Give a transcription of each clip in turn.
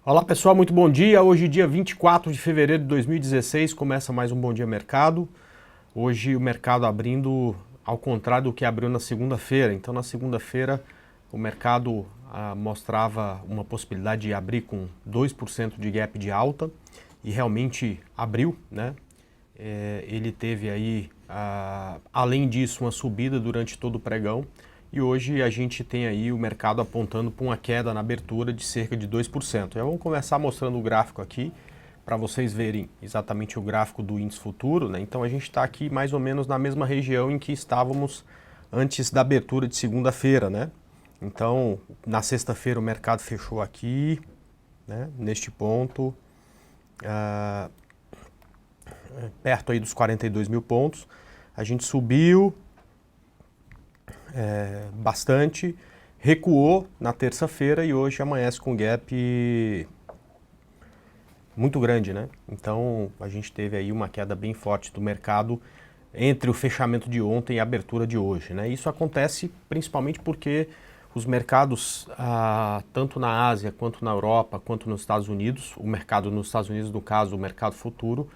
Olá pessoal, muito bom dia. Hoje, dia 24 de fevereiro de 2016, começa mais um Bom Dia Mercado. Hoje o mercado abrindo ao contrário do que abriu na segunda-feira. Então na segunda-feira o mercado mostrava uma possibilidade de abrir com 2% de gap de alta e realmente abriu, né? Ele teve aí, além disso, uma subida durante todo o pregão. E hoje a gente tem aí o mercado apontando para uma queda na abertura de cerca de 2%. Já vamos começar mostrando o gráfico aqui, para vocês verem exatamente o gráfico do índice futuro, né? Então a gente está aqui mais ou menos na mesma região em que estávamos antes da abertura de segunda-feira, né? Então, na sexta-feira o mercado fechou aqui, né? Neste ponto, perto aí dos 42 mil pontos. A gente subiu bastante, recuou na terça-feira e hoje amanhece com gap muito grande, né? Então a gente teve aí uma queda bem forte do mercado entre o fechamento de ontem e a abertura de hoje, né? Isso acontece principalmente porque os mercados, tanto na Ásia, quanto na Europa, quanto nos Estados Unidos, o mercado nos Estados Unidos, no caso, o mercado futuro,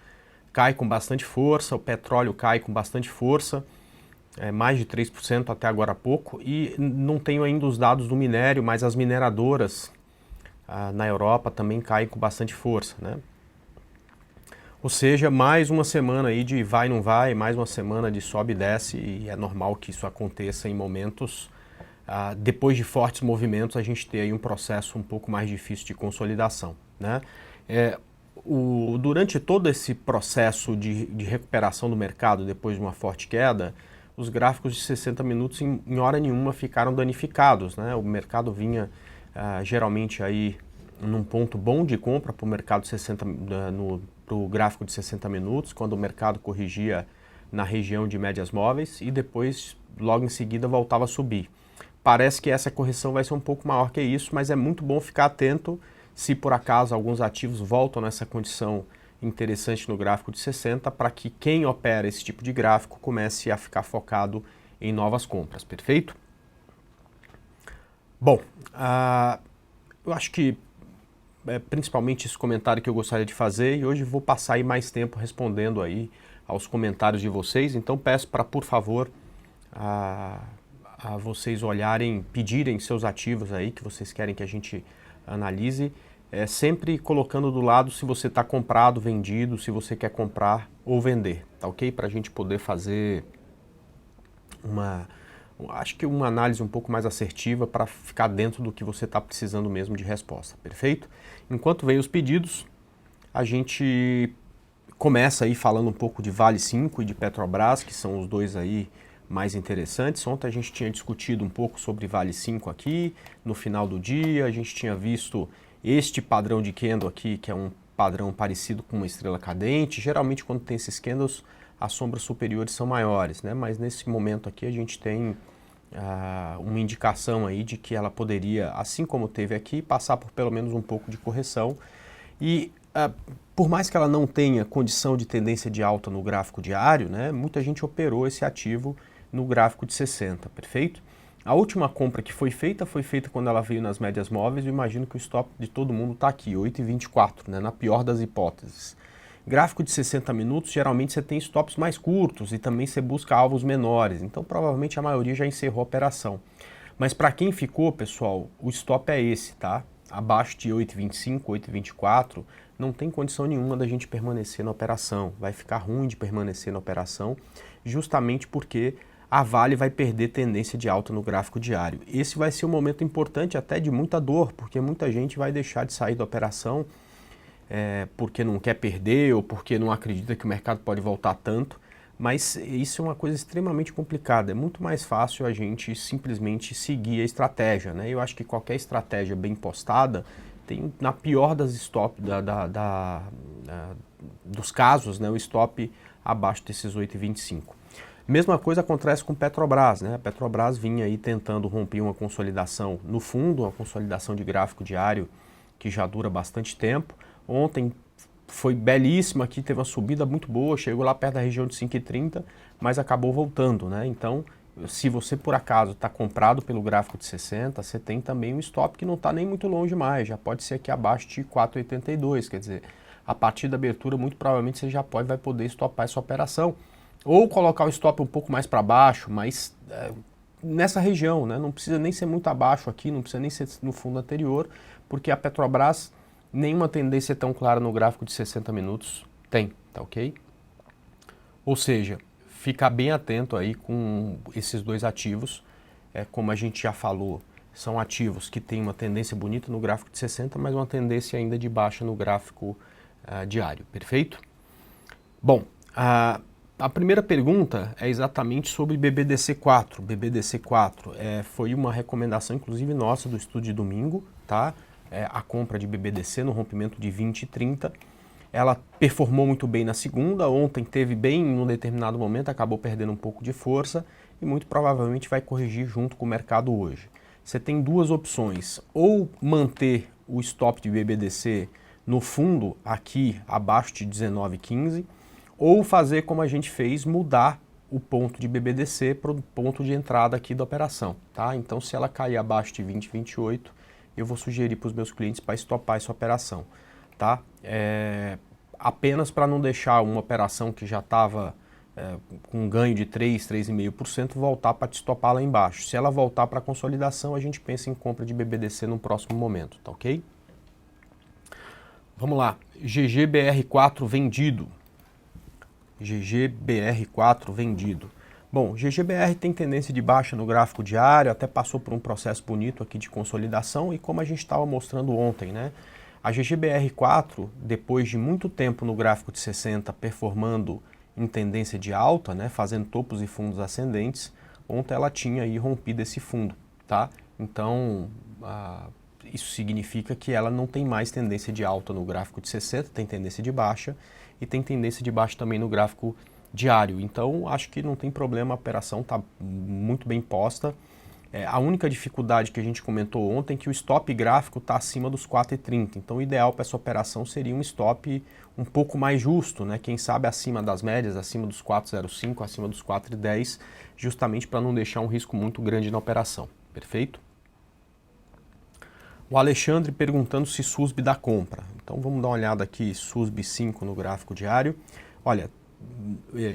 cai com bastante força, o petróleo cai com bastante força, mais de 3% até agora há pouco, e não tenho ainda os dados do minério, mas as mineradoras na Europa também caem com bastante força, né? Ou seja, mais uma semana aí de vai não vai, mais uma semana de sobe e desce, e é normal que isso aconteça em momentos, depois de fortes movimentos, a gente ter aí um processo um pouco mais difícil de consolidação, né? Durante todo esse processo de recuperação do mercado depois de uma forte queda, os gráficos de 60 minutos em hora nenhuma ficaram danificados, né? O mercado vinha geralmente aí num ponto bom de compra para o mercado 60, pro gráfico de 60 minutos, quando o mercado corrigia na região de médias móveis e depois, logo em seguida, voltava a subir. Parece que essa correção vai ser um pouco maior que isso, mas é muito bom ficar atento se por acaso alguns ativos voltam nessa condição interessante no gráfico de 60, para que quem opera esse tipo de gráfico comece a ficar focado em novas compras, perfeito? Bom, eu acho que principalmente esse comentário que eu gostaria de fazer, e hoje vou passar aí mais tempo respondendo aí aos comentários de vocês, então peço para, por favor, a vocês olharem, pedirem seus ativos aí que vocês querem que a gente analise, sempre colocando do lado se você está comprado, vendido, se você quer comprar ou vender, tá ok? Para a gente poder fazer acho que uma análise um pouco mais assertiva para ficar dentro do que você está precisando mesmo de resposta, perfeito? Enquanto vem os pedidos, a gente começa aí falando um pouco de Vale 5 e de Petrobras, que são os dois aí mais interessantes. Ontem a gente tinha discutido um pouco sobre Vale 5 aqui, no final do dia, a gente tinha visto este padrão de candle aqui, que é um padrão parecido com uma estrela cadente. Geralmente quando tem esses candles, as sombras superiores são maiores, né? Mas nesse momento aqui a gente tem uma indicação aí de que ela poderia, assim como teve aqui, passar por pelo menos um pouco de correção. E por mais que ela não tenha condição de tendência de alta no gráfico diário, né, muita gente operou esse ativo no gráfico de 60, perfeito? A última compra que foi feita quando ela veio nas médias móveis. Eu imagino que o stop de todo mundo está aqui, 8,24, né, na pior das hipóteses. Gráfico de 60 minutos, geralmente você tem stops mais curtos e também você busca alvos menores, então provavelmente a maioria já encerrou a operação. Mas para quem ficou, pessoal, o stop é esse, tá? Abaixo de 8,25, 8,24, não tem condição nenhuma da gente permanecer na operação. Vai ficar ruim de permanecer na operação, justamente porque a Vale vai perder tendência de alta no gráfico diário. Esse vai ser um momento importante até de muita dor, porque muita gente vai deixar de sair da operação porque não quer perder ou porque não acredita que o mercado pode voltar tanto. Mas isso é uma coisa extremamente complicada. É muito mais fácil a gente simplesmente seguir a estratégia, né? Eu acho que qualquer estratégia bem postada tem, na pior das stop dos casos, né, o stop abaixo desses 8,25. Mesma coisa acontece com Petrobras, né? A Petrobras vinha aí tentando romper uma consolidação no fundo, uma consolidação de gráfico diário que já dura bastante tempo. Ontem foi belíssima aqui, teve uma subida muito boa, chegou lá perto da região de 5,30, mas acabou voltando, né? Então se você por acaso está comprado pelo gráfico de 60, você tem também um stop que não está nem muito longe mais, já pode ser aqui abaixo de 4,82, quer dizer, a partir da abertura muito provavelmente você já vai poder stopar essa operação, ou colocar o stop um pouco mais para baixo, mas nessa região, né? Não precisa nem ser muito abaixo aqui, não precisa nem ser no fundo anterior, porque a Petrobras, nenhuma tendência tão clara no gráfico de 60 minutos tem, tá ok? Ou seja, ficar bem atento aí com esses dois ativos, como a gente já falou, são ativos que têm uma tendência bonita no gráfico de 60, mas uma tendência ainda de baixa no gráfico diário, perfeito? Bom, a primeira pergunta é exatamente sobre BBDC4. BBDC4 foi uma recomendação, inclusive nossa, do estudo de domingo, tá? A compra de BBDC no rompimento de 20 e 30. Ela performou muito bem na segunda, ontem teve bem em um determinado momento, acabou perdendo um pouco de força e muito provavelmente vai corrigir junto com o mercado hoje. Você tem duas opções, ou manter o stop de BBDC no fundo aqui abaixo de 19,15, ou fazer como a gente fez, mudar o ponto de BBDC para o ponto de entrada aqui da operação, tá? Então se ela cair abaixo de 20,28, eu vou sugerir para os meus clientes para estopar essa operação, tá? Apenas para não deixar uma operação que já estava com um ganho de 3,5% voltar para te estopar lá embaixo. Se ela voltar para a consolidação, a gente pensa em compra de BBDC no próximo momento, tá ok? Vamos lá, GGBR4 vendido. GGBR4 vendido. Bom, GGBR tem tendência de baixa no gráfico diário, até passou por um processo bonito aqui de consolidação e como a gente estava mostrando ontem, né? A GGBR4, depois de muito tempo no gráfico de 60 performando em tendência de alta, né, fazendo topos e fundos ascendentes, ontem ela tinha aí rompido esse fundo, tá? Então, isso significa que ela não tem mais tendência de alta no gráfico de 60, tem tendência de baixa e tem tendência de baixa também no gráfico diário. Então, acho que não tem problema, a operação está muito bem posta. A única dificuldade que a gente comentou ontem é que o stop gráfico está acima dos 4,30. Então, o ideal para essa operação seria um stop um pouco mais justo, né? Quem sabe acima das médias, acima dos 4,05, acima dos 4,10, justamente para não deixar um risco muito grande na operação. Perfeito? O Alexandre perguntando se SUSB dá compra. Então vamos dar uma olhada aqui, SUSB 5 no gráfico diário. Olha,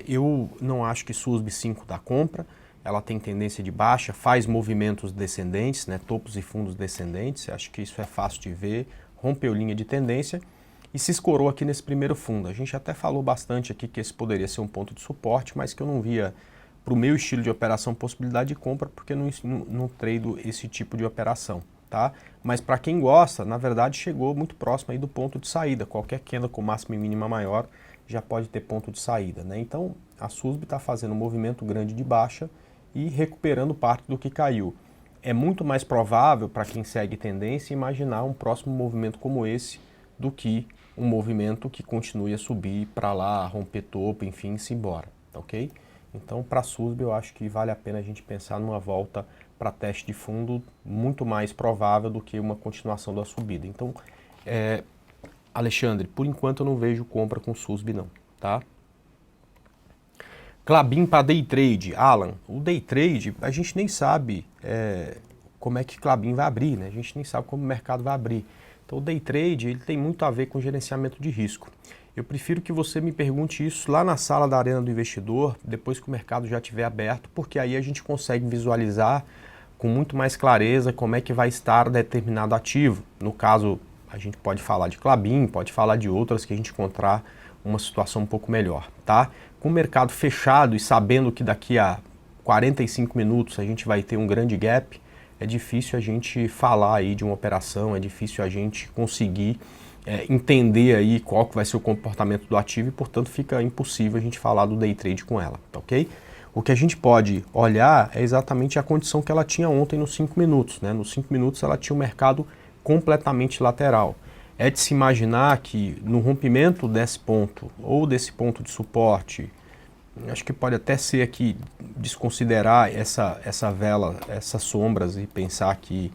eu não acho que SUSB 5 dá compra, ela tem tendência de baixa, faz movimentos descendentes, né, topos e fundos descendentes, acho que isso é fácil de ver, rompeu linha de tendência e se escorou aqui nesse primeiro fundo. A gente até falou bastante aqui que esse poderia ser um ponto de suporte, mas que eu não via para o meu estilo de operação possibilidade de compra, porque eu não trado esse tipo de operação. Tá? Mas para quem gosta, na verdade chegou muito próximo aí do ponto de saída. Qualquer candle com máxima e mínima maior já pode ter ponto de saída, né? Então a SUSB está fazendo um movimento grande de baixa e recuperando parte do que caiu. É muito mais provável para quem segue tendência imaginar um próximo movimento como esse do que um movimento que continue a subir para lá, romper topo, enfim, se embora, tá ok? Então para a SUSB eu acho que vale a pena a gente pensar numa volta para teste de fundo muito mais provável do que uma continuação da subida. Então, Alexandre, por enquanto eu não vejo compra com SUSB não, tá? Klabin para day trade. Alan, o day trade a gente nem sabe como é que Klabin vai abrir, né? A gente nem sabe como o mercado vai abrir. Então o day trade ele tem muito a ver com gerenciamento de risco. Eu prefiro que você me pergunte isso lá na sala da Arena do Investidor, depois que o mercado já estiver aberto, porque aí a gente consegue visualizar com muito mais clareza como é que vai estar determinado ativo. No caso, a gente pode falar de Klabin, pode falar de outras que a gente encontrar uma situação um pouco melhor, tá? Com o mercado fechado e sabendo que daqui a 45 minutos a gente vai ter um grande gap, é difícil a gente falar aí de uma operação, é difícil a gente conseguir entender aí qual que vai ser o comportamento do ativo e, portanto, fica impossível a gente falar do day trade com ela, tá ok? O que a gente pode olhar é exatamente a condição que ela tinha ontem nos 5 minutos, né? Nos 5 minutos ela tinha um mercado completamente lateral. É de se imaginar que no rompimento desse ponto ou desse ponto de suporte, acho que pode até ser aqui desconsiderar essa vela, essas sombras e pensar que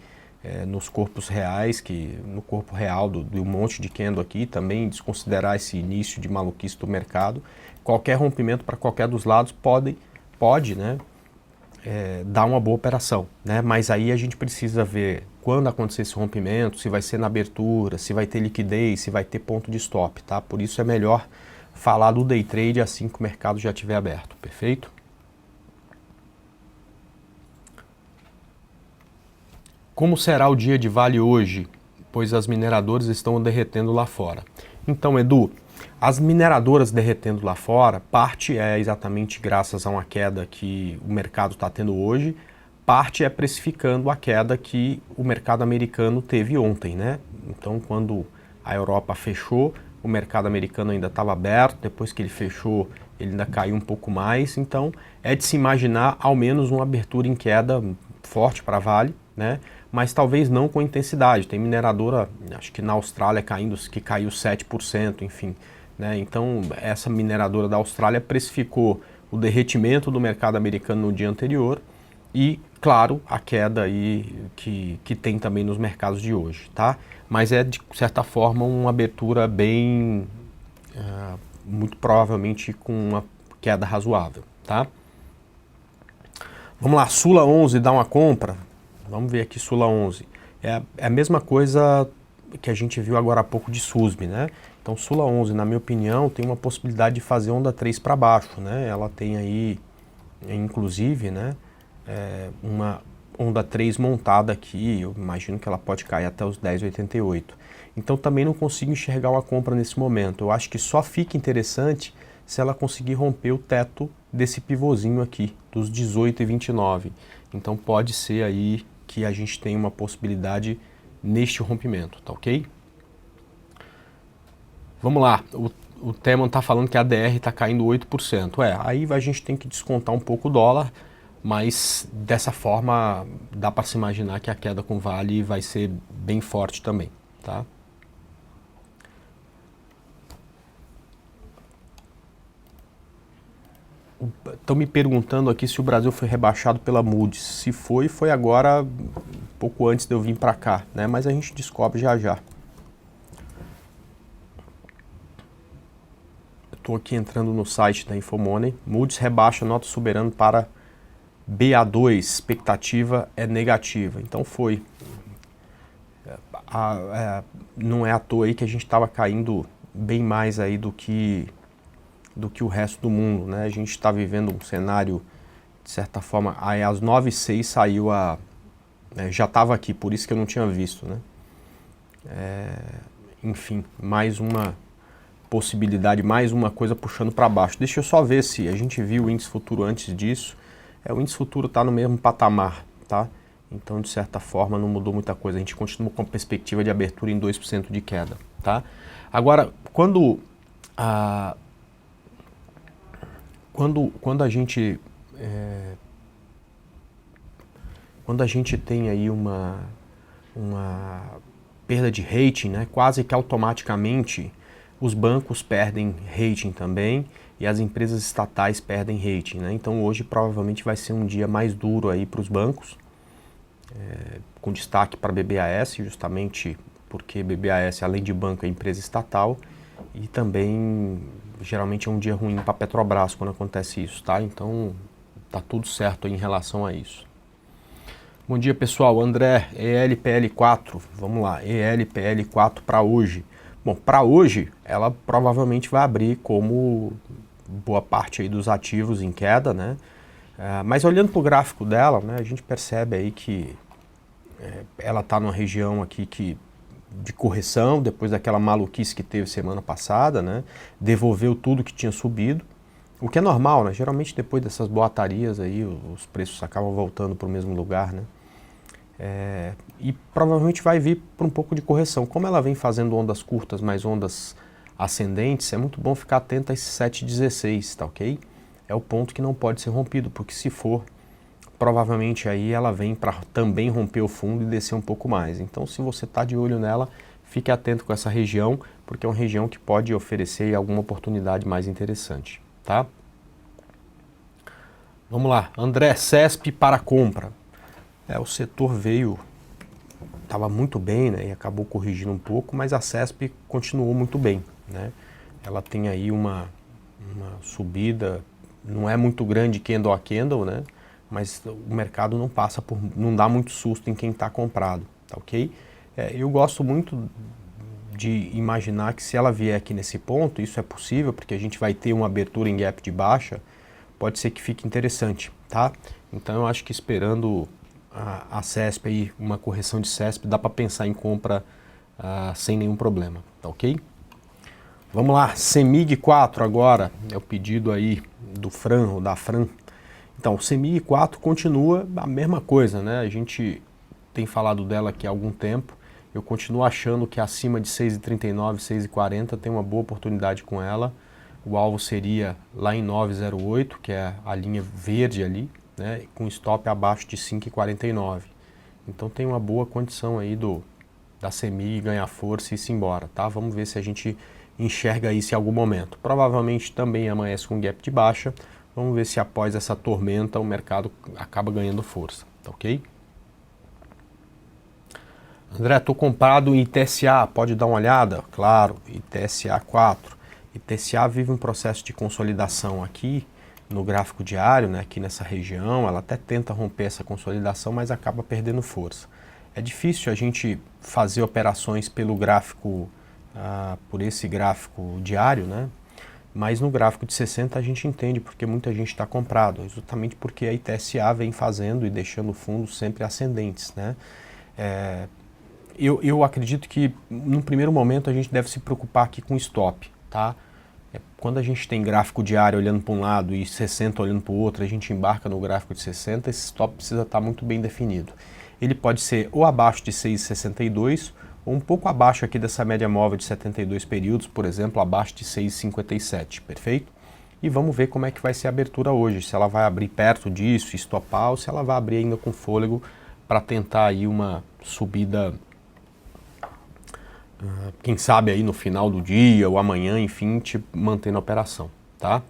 nos corpos reais, que no corpo real do monte de candle aqui, também desconsiderar esse início de maluquice do mercado. Qualquer rompimento para qualquer dos lados pode, né, dá uma boa operação, né? Mas aí a gente precisa ver quando acontecer esse rompimento, se vai ser na abertura, se vai ter liquidez, se vai ter ponto de stop, tá? Por isso é melhor falar do day trade assim que o mercado já estiver aberto, perfeito? Como será o dia de Vale hoje? Pois as mineradoras estão derretendo lá fora. Então, Edu, as mineradoras derretendo lá fora, parte é exatamente graças a uma queda que o mercado está tendo hoje, parte é precificando a queda que o mercado americano teve ontem, né? Então, quando a Europa fechou, o mercado americano ainda estava aberto, depois que ele fechou, ele ainda caiu um pouco mais, então é de se imaginar ao menos uma abertura em queda forte para Vale, né? Mas talvez não com intensidade. Tem mineradora, acho que na Austrália que caiu 7%, enfim, né? Então essa mineradora da Austrália precificou o derretimento do mercado americano no dia anterior e, claro, a queda aí que tem também nos mercados de hoje, tá? Mas é, de certa forma, uma abertura bem, muito provavelmente com uma queda razoável, tá? Vamos lá, Sula 11 dá uma compra. Vamos ver aqui Sula 11. É a mesma coisa que a gente viu agora há pouco de SUSB, né? Então Sula 11, na minha opinião, tem uma possibilidade de fazer onda 3 para baixo, né? Ela tem aí, inclusive, né, uma onda 3 montada aqui, eu imagino que ela pode cair até os 10,88. Então também não consigo enxergar uma compra nesse momento. Eu acho que só fica interessante se ela conseguir romper o teto desse pivôzinho aqui, dos 18,29. Então pode ser aí que a gente tenha uma possibilidade neste rompimento, tá ok? Vamos lá, o Teman está falando que a DR está caindo 8%. Aí a gente tem que descontar um pouco o dólar, mas dessa forma dá para se imaginar que a queda com Vale vai ser bem forte também, tá? Estão me perguntando aqui se o Brasil foi rebaixado pela Moody's. Se foi, foi agora, pouco antes de eu vir para cá, né? Mas a gente descobre já já. Estou aqui entrando no site da Infomoney. Moody's rebaixa nota soberano para BA2, expectativa é negativa. Então foi. Não é à toa aí que a gente estava caindo bem mais aí do que o resto do mundo, né? A gente está vivendo um cenário, de certa forma, aí às 9h06 saiu já estava aqui, por isso que eu não tinha visto, né? Enfim, mais uma possibilidade, mais uma coisa puxando para baixo. Deixa eu só ver se a gente viu o índice futuro antes disso. O índice futuro está no mesmo patamar, tá? Então, de certa forma, não mudou muita coisa. A gente continua com a perspectiva de abertura em 2% de queda, tá? Agora, quando a gente tem aí uma perda de rating, né, quase que automaticamente os bancos perdem rating também e as empresas estatais perdem rating, né? Então hoje provavelmente vai ser um dia mais duro aí para os bancos, com destaque para a BBAS, justamente porque BBAS, além de banco, é empresa estatal, e também geralmente é um dia ruim para a Petrobras quando acontece isso, tá? Então tá tudo certo em relação a isso. Bom dia, pessoal. André, ELPL4, vamos lá, ELPL4 para hoje. Bom, para hoje ela provavelmente vai abrir como boa parte aí dos ativos em queda, né? Mas olhando para o gráfico dela, né, a gente percebe aí que ela está numa região aqui de correção, depois daquela maluquice que teve semana passada, né? Devolveu tudo que tinha subido, o que é normal, né? Geralmente depois dessas boatarias aí, os preços acabam voltando para o mesmo lugar, né? E provavelmente vai vir por um pouco de correção. Como ela vem fazendo ondas curtas, mais ondas ascendentes, é muito bom ficar atento a esse 7,16, tá ok? É o ponto que não pode ser rompido, porque se for, provavelmente aí ela vem para também romper o fundo e descer um pouco mais. Então, se você está de olho nela, fique atento com essa região, porque é uma região que pode oferecer alguma oportunidade mais interessante, tá? Vamos lá, André, CESP para compra. O setor estava muito bem, né, e acabou corrigindo um pouco, mas a CESP continuou muito bem, né? Ela tem aí uma subida, não é muito grande candle a candle, né? mas o mercado não dá muito susto em quem está comprado, tá ok? Eu gosto muito de imaginar que se ela vier aqui nesse ponto, isso é possível, porque a gente vai ter uma abertura em gap de baixa, pode ser que fique interessante, tá? Então eu acho que esperando a CESP aí, uma correção de CESP, dá para pensar em compra sem nenhum problema, tá ok? Vamos lá, CEMIG 4 agora, é o pedido aí do Fran, ou da Fran. Então, o CEMIG 4 continua a mesma coisa, né? A gente tem falado dela aqui há algum tempo. Eu continuo achando que acima de 6,39, 6,40 tem uma boa oportunidade com ela. O alvo seria lá em 9,08, que é a linha verde ali, né? Com stop abaixo de 5,49. Então tem uma boa condição aí da CEMIG ganhar força e ir embora, tá? Vamos ver se a gente enxerga isso em algum momento. Provavelmente também amanhece com gap de baixa. Vamos ver se após essa tormenta o mercado acaba ganhando força, tá ok? André, estou comprado em ITSA, pode dar uma olhada? Claro, ITSA 4. ITSA vive um processo de consolidação aqui no gráfico diário, né, aqui nessa região. Ela até tenta romper essa consolidação, mas acaba perdendo força. É difícil a gente fazer operações pelo gráfico, por esse gráfico diário, né? Mas no gráfico de 60 a gente entende porque muita gente está comprado, exatamente porque a ITSA vem fazendo e deixando fundos sempre ascendentes, né? Eu acredito que no primeiro momento a gente deve se preocupar aqui com stop, tá? Quando a gente tem gráfico diário olhando para um lado e 60 olhando para o outro, a gente embarca no gráfico de 60, esse stop precisa estar muito bem definido. Ele pode ser ou abaixo de 6,62 ou um pouco abaixo aqui dessa média móvel de 72 períodos, por exemplo, abaixo de 6,57, perfeito? E vamos ver como é que vai ser a abertura hoje, se ela vai abrir perto disso, estopar, ou se ela vai abrir ainda com fôlego para tentar aí uma subida, quem sabe aí no final do dia ou amanhã, enfim, te mantendo a operação, tá?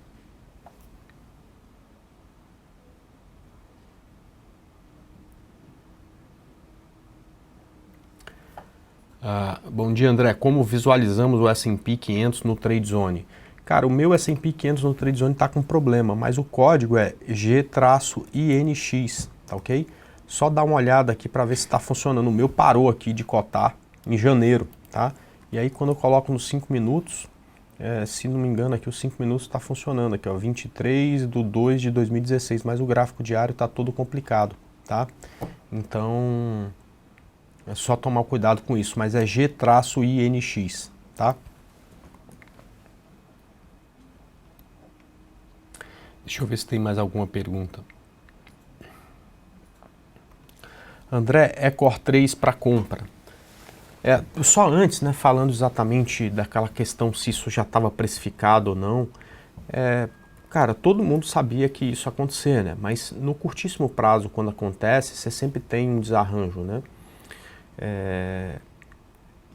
Bom dia, André. Como visualizamos o S&P 500 no Trade Zone? Cara, o meu S&P 500 no Trade Zone está com problema, mas o código é G-INX, tá ok? Só dá uma olhada aqui para ver se está funcionando. O meu parou aqui de cotar em janeiro, tá? E aí quando eu coloco nos 5 minutos, se não me engano aqui os 5 minutos está funcionando aqui, ó, 23/2/2016, mas o gráfico diário está todo complicado, tá? Então é só tomar cuidado com isso, mas é G-INX, tá? Deixa eu ver se tem mais alguma pergunta. André, Ecor 3 para compra. Só antes, né, falando exatamente daquela questão se isso já estava precificado ou não, cara, todo mundo sabia que isso ia acontecer, né? Mas no curtíssimo prazo, quando acontece, você sempre tem um desarranjo, né?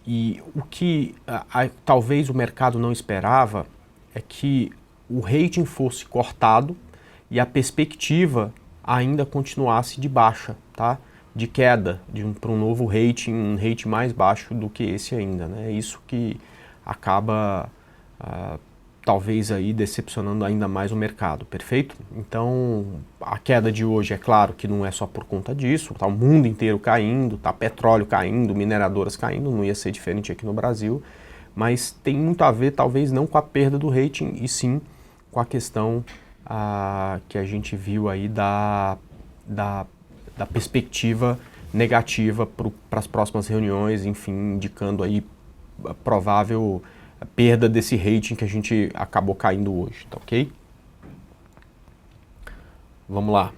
E o que talvez o mercado não esperava é que o rating fosse cortado e a perspectiva ainda continuasse de baixa, tá? De queda para um novo rating, um rating mais baixo do que esse ainda, né? É isso que acaba talvez aí decepcionando ainda mais o mercado, perfeito? Então a queda de hoje é claro que não é só por conta disso, tá o mundo inteiro caindo, tá petróleo caindo, mineradoras caindo, não ia ser diferente aqui no Brasil, mas tem muito a ver talvez não com a perda do rating e sim com a questão que a gente viu aí da perspectiva negativa para as próximas reuniões, enfim, indicando aí a provável perda desse rating que a gente acabou caindo hoje, tá ok? Vamos lá.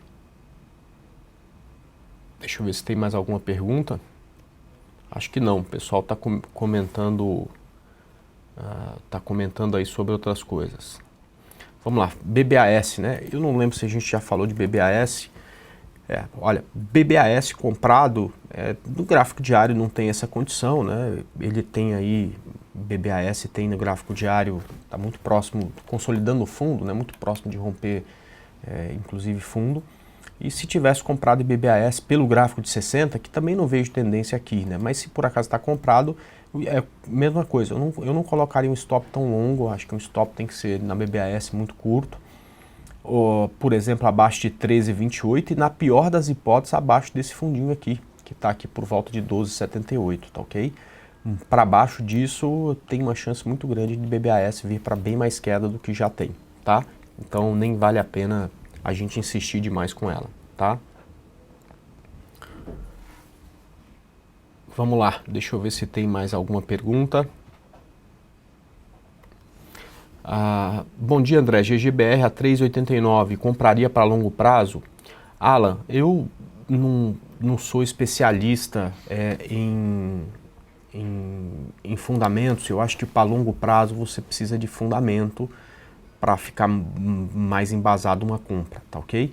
Deixa eu ver se tem mais alguma pergunta. Acho que não, o pessoal está comentando aí sobre outras coisas. Vamos lá, BBAS, né? Eu não lembro se a gente já falou de BBAS. Olha, BBAS comprado, no gráfico diário não tem essa condição, né? Ele tem aí, BBAS tem no gráfico diário, está muito próximo, consolidando o fundo, né? Muito próximo de romper, inclusive, fundo. E se tivesse comprado em BBAS pelo gráfico de 60, que também não vejo tendência aqui, né? Mas se por acaso está comprado, é a mesma coisa. Eu não colocaria um stop tão longo, acho que um stop tem que ser na BBAS muito curto. por exemplo, abaixo de 13,28 e na pior das hipóteses, abaixo desse fundinho aqui, que está aqui por volta de 12,78, tá ok? Para baixo disso, tem uma chance muito grande de BBAS vir para bem mais queda do que já tem, tá? Então nem vale a pena a gente insistir demais com ela, tá? Vamos lá, deixa eu ver se tem mais alguma pergunta. Bom dia, André. GGBR a 3,89, compraria para longo prazo? Alan, eu não sou especialista em fundamentos. Eu acho que para longo prazo você precisa de fundamento para ficar mais embasado uma compra, tá ok?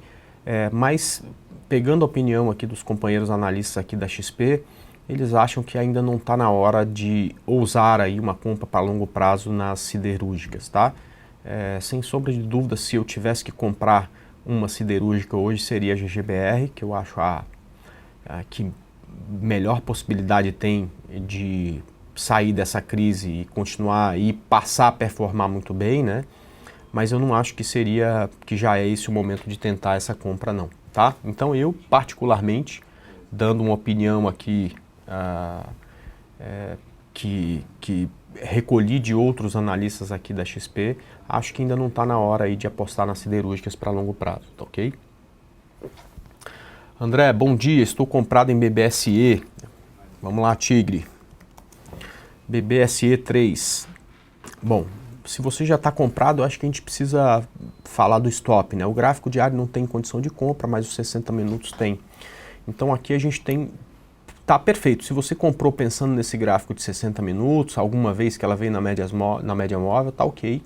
Mas pegando a opinião aqui dos companheiros analistas aqui da XP, eles acham que ainda não está na hora de ousar aí uma compra para longo prazo nas siderúrgicas, tá? Sem sombra de dúvida, se eu tivesse que comprar uma siderúrgica hoje, seria a GGBR, que eu acho a que melhor possibilidade tem de sair dessa crise e continuar e passar a performar muito bem, né? Mas eu não acho que já é esse o momento de tentar essa compra não, tá? Então eu, particularmente, dando uma opinião aqui que recolhi de outros analistas aqui da XP, acho que ainda não está na hora aí de apostar nas siderúrgicas para longo prazo, tá ok? André, bom dia, estou comprado em BBSE. Vamos lá, Tigre. BBSE 3. Bom, se você já está comprado, eu acho que a gente precisa falar do stop, né? O gráfico diário não tem condição de compra, mas os 60 minutos tem. Então aqui a gente tem... Tá perfeito, se você comprou pensando nesse gráfico de 60 minutos, alguma vez que ela veio na média móvel, tá ok.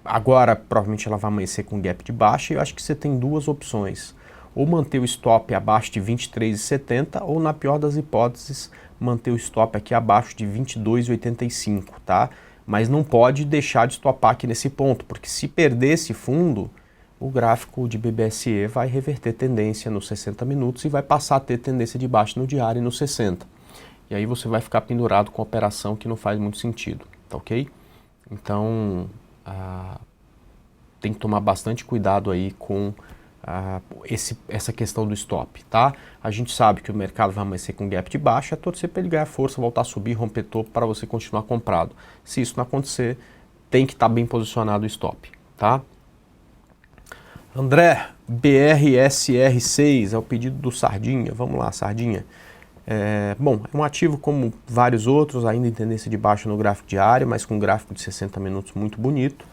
Agora provavelmente ela vai amanhecer com gap de baixa e eu acho que você tem duas opções. Ou manter o stop abaixo de 23,70 ou, na pior das hipóteses, manter o stop aqui abaixo de 22,85, tá? Mas não pode deixar de stopar aqui nesse ponto, porque se perder esse fundo, o gráfico de BBSE vai reverter tendência nos 60 minutos e vai passar a ter tendência de baixa no diário e nos 60. E aí você vai ficar pendurado com a operação que não faz muito sentido, tá ok? Então, tem que tomar bastante cuidado aí com essa questão do stop, tá? A gente sabe que o mercado vai amanhecer com gap de baixa, é torcer para ele ganhar força, voltar a subir, romper topo para você continuar comprado. Se isso não acontecer, tem que estar bem posicionado o stop, tá? André, BRSR6 é o pedido do Sardinha. Vamos lá, Sardinha. Bom, é um ativo como vários outros, ainda em tendência de baixa no gráfico diário, mas com um gráfico de 60 minutos muito bonito.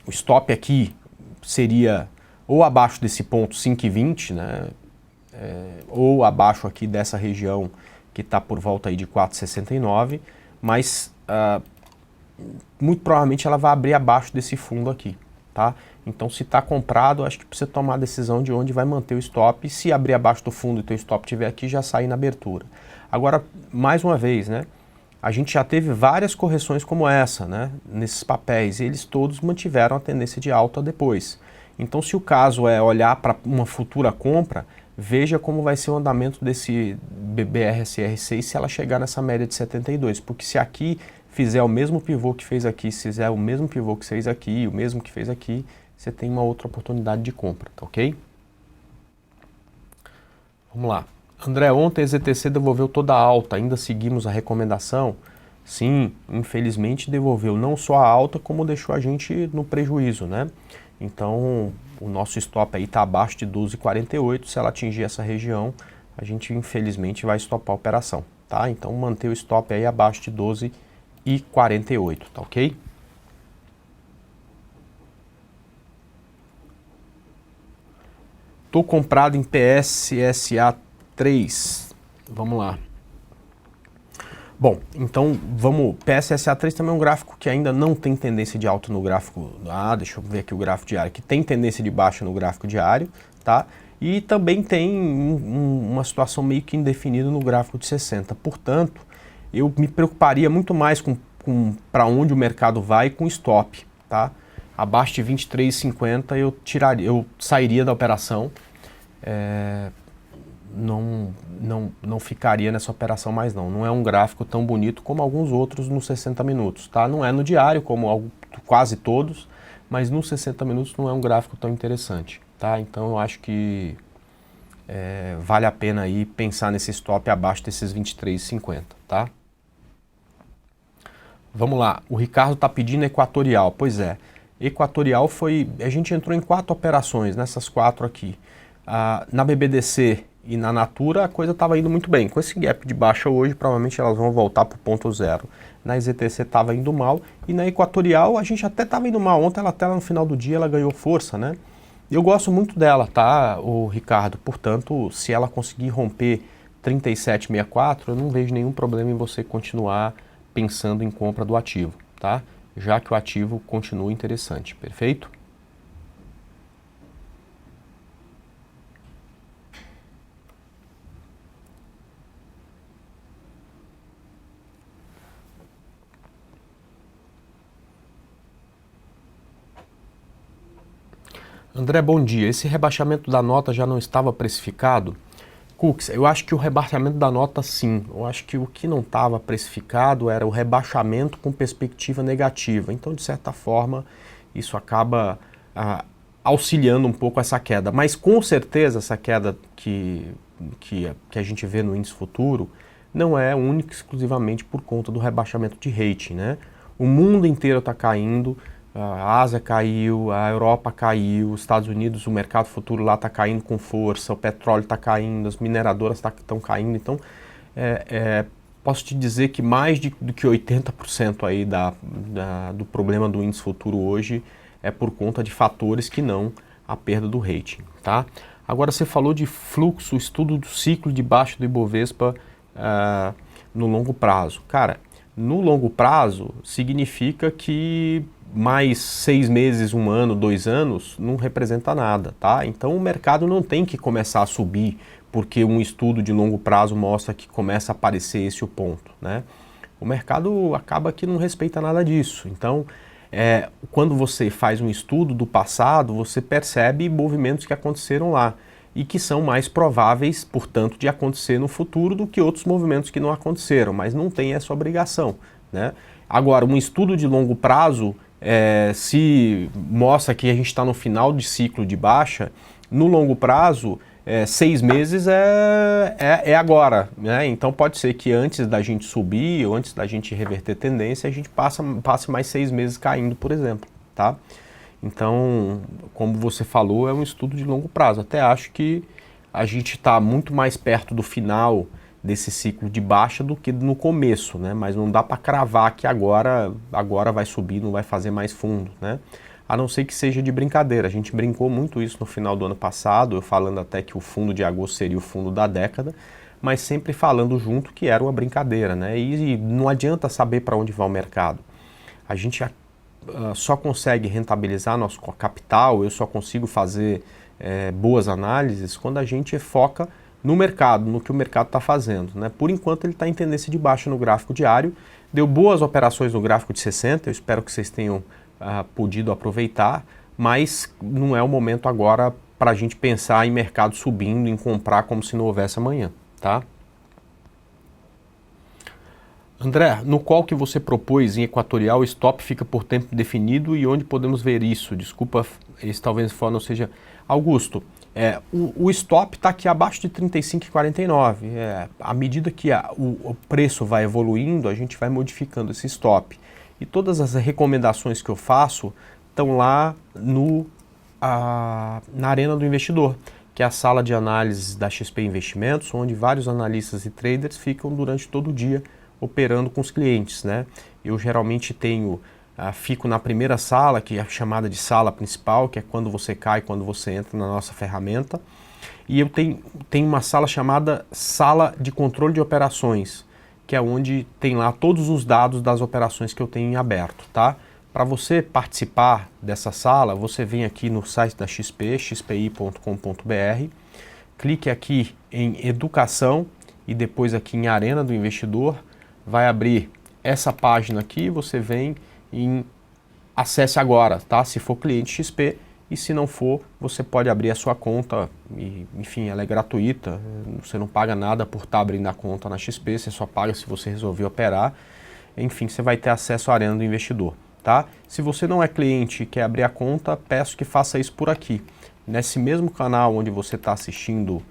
O stop aqui seria ou abaixo desse ponto 5,20, né? Ou abaixo aqui dessa região que está por volta aí de 4,69, mas muito provavelmente ela vai abrir abaixo desse fundo aqui, tá? Então se está comprado, acho que precisa tomar a decisão de onde vai manter o stop, e se abrir abaixo do fundo e o teu stop estiver aqui, já sair na abertura. Agora, mais uma vez, né? A gente já teve várias correções como essa, né, nesses papéis, e eles todos mantiveram a tendência de alta depois. Então, se o caso é olhar para uma futura compra, veja como vai ser o andamento desse BRSR6 se ela chegar nessa média de 72, porque se aqui fizer o mesmo pivô que fez aqui, se fizer o mesmo pivô que fez aqui, o mesmo que fez aqui, você tem uma outra oportunidade de compra, tá ok? Vamos lá. André, ontem a ZTC devolveu toda a alta, ainda seguimos a recomendação? Sim, infelizmente devolveu não só a alta, como deixou a gente no prejuízo, né? Então, o nosso stop aí está abaixo de 12,48, se ela atingir essa região, a gente infelizmente vai stopar a operação, tá? Então, manter o stop aí abaixo de 12,48, tá ok? Estou comprado em PSSA 3. Vamos lá. Bom, então vamos. PSSA 3 também é um gráfico que ainda não tem tendência de alta no gráfico. Deixa eu ver aqui o gráfico diário, que tem tendência de baixa no gráfico diário, tá? E também tem uma situação meio que indefinida no gráfico de 60. Portanto, eu me preocuparia muito mais com para onde o mercado vai com stop, tá? Abaixo de 23,50 eu sairia da operação. Não ficaria nessa operação mais não. Não é um gráfico tão bonito como alguns outros nos 60 minutos, tá? Não é no diário como quase todos, mas nos 60 minutos não é um gráfico tão interessante, tá? Então eu acho que vale a pena aí pensar nesse stop abaixo desses 23,50, tá? Vamos lá, o Ricardo está pedindo equatorial. Pois é, equatorial foi... A gente entrou em 4 operações, nessas 4 aqui. Na BBDC e na Natura a coisa estava indo muito bem. Com esse gap de baixa hoje, provavelmente elas vão voltar para o ponto zero. Na EZTC estava indo mal e na equatorial a gente até estava indo mal. Ontem ela até no final do dia ela ganhou força, né? Eu gosto muito dela, tá, o Ricardo? Portanto, se ela conseguir romper 37,64, eu não vejo nenhum problema em você continuar pensando em compra do ativo, tá? Já que o ativo continua interessante, perfeito? André, bom dia. Esse rebaixamento da nota já não estava precificado? Cooks, eu acho que o rebaixamento da nota sim. Eu acho que o que não estava precificado era o rebaixamento com perspectiva negativa. Então, de certa forma, isso acaba auxiliando um pouco essa queda. Mas com certeza essa queda que a gente vê no índice futuro não é única e exclusivamente por conta do rebaixamento de rating, né? O mundo inteiro está caindo. A Ásia caiu, a Europa caiu, os Estados Unidos, o mercado futuro lá está caindo com força, o petróleo está caindo, as mineradoras estão caindo. Então, posso te dizer que mais do que 80% aí do problema do índice futuro hoje é por conta de fatores que não a perda do rating, tá? Agora, você falou de fluxo, estudo do ciclo de baixa do Ibovespa no longo prazo. Cara, no longo prazo significa que mais 6 meses, 1 ano, 2 anos não representa nada, tá? Então o mercado não tem que começar a subir porque um estudo de longo prazo mostra que começa a aparecer esse o ponto, né? O mercado acaba que não respeita nada disso. Então, quando você faz um estudo do passado, você percebe movimentos que aconteceram lá e que são mais prováveis, portanto, de acontecer no futuro do que outros movimentos que não aconteceram, mas não tem essa obrigação, né? Agora, um estudo de longo prazo, se mostra que a gente está no final de ciclo de baixa, no longo prazo, 6 meses é agora, né? Então pode ser que antes da gente subir ou antes da gente reverter tendência, a gente passe mais 6 meses caindo, por exemplo, tá? Então, como você falou, é um estudo de longo prazo. Até acho que a gente está muito mais perto do final desse ciclo de baixa do que no começo, né? Mas não dá para cravar que agora vai subir, não vai fazer mais fundo, né? A não ser que seja de brincadeira. A gente brincou muito isso no final do ano passado, eu falando até que o fundo de agosto seria o fundo da década, mas sempre falando junto que era uma brincadeira, né? E não adianta saber para onde vai o mercado. A gente só consegue rentabilizar nosso capital, eu só consigo fazer boas análises quando a gente foca no mercado, no que o mercado está fazendo, né? Por enquanto ele está em tendência de baixa no gráfico diário, deu boas operações no gráfico de 60, eu espero que vocês tenham podido aproveitar, mas não é o momento agora para a gente pensar em mercado subindo, em comprar como se não houvesse amanhã, tá? André, no qual que você propôs em equatorial, o stop fica por tempo definido e onde podemos ver isso? Desculpa, esse talvez não seja... Augusto, o stop está aqui abaixo de 35,49. À medida que o preço vai evoluindo, a gente vai modificando esse stop. E todas as recomendações que eu faço estão lá na Arena do Investidor, que é a sala de análise da XP Investimentos, onde vários analistas e traders ficam durante todo o dia operando com os clientes, né? Eu geralmente fico na primeira sala, que é chamada de sala principal, que é quando você cai, quando você entra na nossa ferramenta. E eu tenho uma sala chamada sala de controle de operações, que é onde tem lá todos os dados das operações que eu tenho em aberto, tá? Para você participar dessa sala, você vem aqui no site da XP, xpi.com.br, clique aqui em Educação e depois aqui em Arena do Investidor, vai abrir essa página aqui, você vem em Acesse Agora, tá? Se for cliente XP, e se não for, você pode abrir a sua conta, e, enfim, ela é gratuita, você não paga nada por estar abrindo a conta na XP, você só paga se você resolver operar, enfim, você vai ter acesso à Arena do Investidor, tá? Se você não é cliente e quer abrir a conta, peço que faça isso por aqui. Nesse mesmo canal onde você está assistindo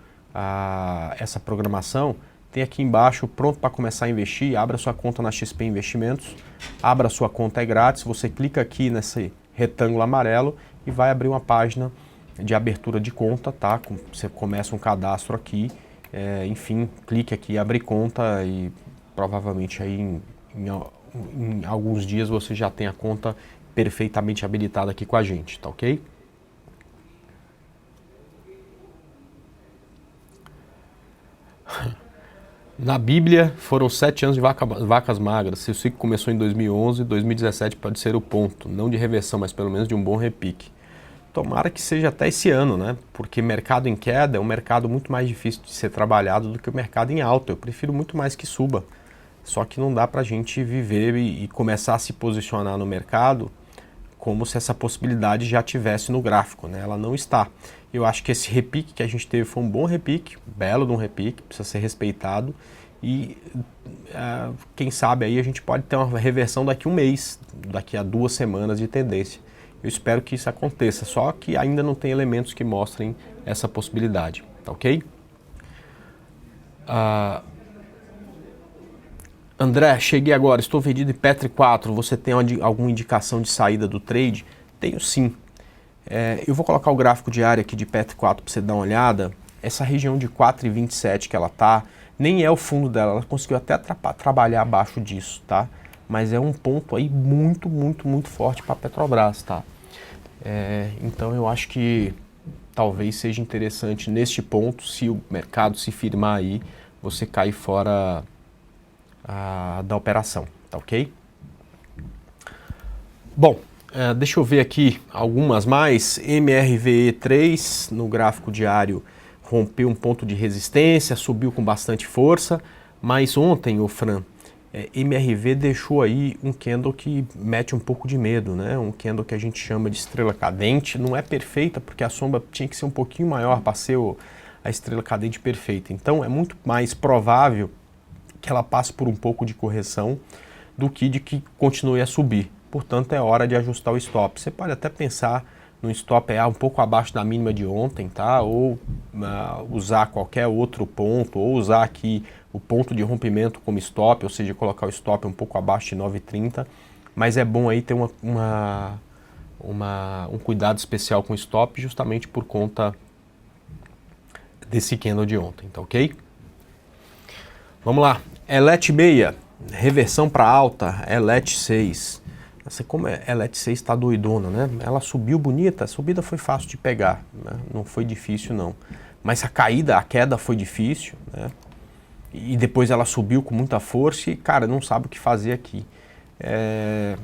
essa programação, tem aqui embaixo, pronto para começar a investir, abra sua conta na XP Investimentos, abra sua conta, é grátis, você clica aqui nesse retângulo amarelo e vai abrir uma página de abertura de conta, tá? Você começa um cadastro aqui, enfim, clique aqui, abre conta e provavelmente aí em alguns dias você já tem a conta perfeitamente habilitada aqui com a gente, tá ok? Na Bíblia foram 7 anos de vacas magras. Se o ciclo começou em 2011, 2017 pode ser o ponto, não de reversão, mas pelo menos de um bom repique. Tomara que seja até esse ano, né? Porque mercado em queda é um mercado muito mais difícil de ser trabalhado do que o mercado em alta. Eu prefiro muito mais que suba. Só que não dá pra gente viver e começar a se posicionar no mercado como se essa possibilidade já tivesse no gráfico, né? Ela não está. Eu acho que esse repique que a gente teve foi um bom repique, belo de um repique, precisa ser respeitado e quem sabe aí a gente pode ter uma reversão daqui a um mês, daqui a 2 semanas de tendência. Eu espero que isso aconteça, só que ainda não tem elementos que mostrem essa possibilidade, tá ok? André, cheguei agora, estou vendido em Petri 4, você tem alguma indicação de saída do trade? Tenho sim. Eu vou colocar o gráfico diário aqui de Petri 4 para você dar uma olhada. Essa região de 4,27 que ela tá, nem é o fundo dela, ela conseguiu até trabalhar abaixo disso, tá? Mas é um ponto aí muito, muito, muito forte para a Petrobras, tá? Então eu acho que talvez seja interessante neste ponto, se o mercado se firmar aí, você cair fora da operação, tá ok? Bom, deixa eu ver aqui algumas mais. MRVE3 no gráfico diário rompeu um ponto de resistência, subiu com bastante força, mas ontem, o Fran, MRV deixou aí um candle que mete um pouco de medo, né? Um candle que a gente chama de estrela cadente, não é perfeita porque a sombra tinha que ser um pouquinho maior para ser a estrela cadente perfeita, então é muito mais provável que ela passe por um pouco de correção do que de que continue a subir. Portanto, é hora de ajustar o stop. Você pode até pensar no stop um pouco abaixo da mínima de ontem, tá? Ou usar qualquer outro ponto, ou usar aqui o ponto de rompimento como stop, ou seja, colocar o stop um pouco abaixo de 9,30. Mas é bom aí ter um cuidado especial com o stop, justamente por conta desse candle de ontem, tá ok? Vamos lá, ELET 6, reversão para alta, ELET 6. Como ELET 6 está doidona, né? Ela subiu bonita, a subida foi fácil de pegar, né? Não foi difícil não. Mas a queda foi difícil, né? E depois ela subiu com muita força e, cara, não sabe o que fazer aqui. É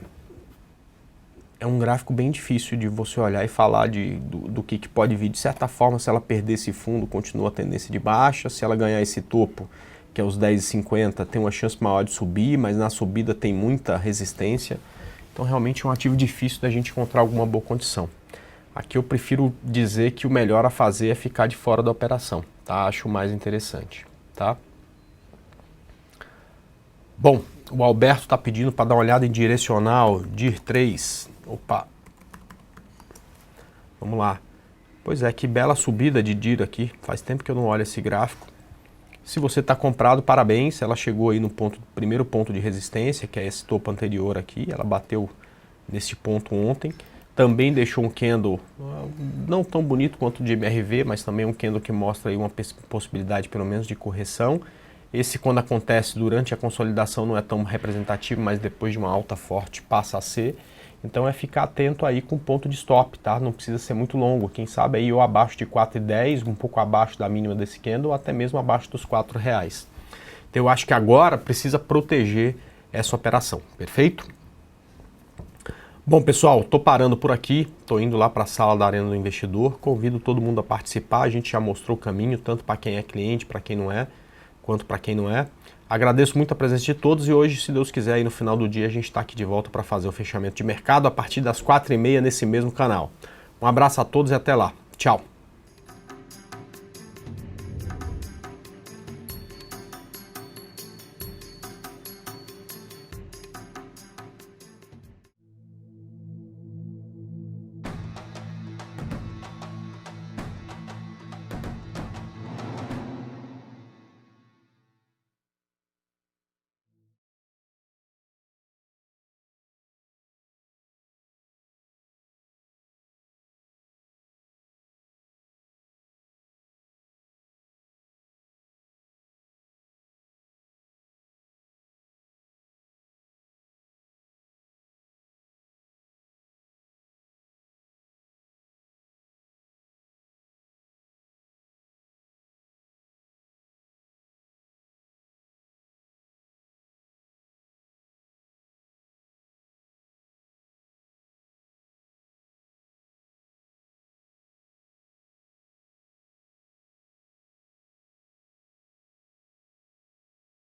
um gráfico bem difícil de você olhar e falar do que pode vir. De certa forma, se ela perder esse fundo, continua a tendência de baixa. Se ela ganhar esse topo, que é os 10,50, tem uma chance maior de subir, mas na subida tem muita resistência. Então realmente é um ativo difícil da gente encontrar alguma boa condição. Aqui eu prefiro dizer que o melhor a fazer é ficar de fora da operação, tá? Acho mais interessante, tá? Bom, o Alberto está pedindo para dar uma olhada em direcional, DIR 3. Opa! Vamos lá. Pois é, que bela subida de DIR aqui. Faz tempo que eu não olho esse gráfico. Se você está comprado, parabéns, ela chegou aí no primeiro ponto de resistência, que é esse topo anterior aqui, ela bateu nesse ponto ontem, também deixou um candle não tão bonito quanto o de MRV, mas também um candle que mostra aí uma possibilidade pelo menos de correção. Esse, quando acontece durante a consolidação, não é tão representativo, mas depois de uma alta forte passa a ser. Então é ficar atento aí com o ponto de stop, tá? Não precisa ser muito longo, quem sabe aí ou abaixo de 4,10, um pouco abaixo da mínima desse candle, ou até mesmo abaixo dos R$4. Então eu acho que agora precisa proteger essa operação, perfeito? Bom pessoal, tô parando por aqui, tô indo lá para a sala da Arena do Investidor, convido todo mundo a participar, a gente já mostrou o caminho, tanto para quem é cliente, para quem não é, quanto para quem não é. Agradeço muito a presença de todos e hoje, se Deus quiser, aí no final do dia a gente está aqui de volta para fazer o fechamento de mercado a partir das 4h30 nesse mesmo canal. Um abraço a todos e até lá. Tchau!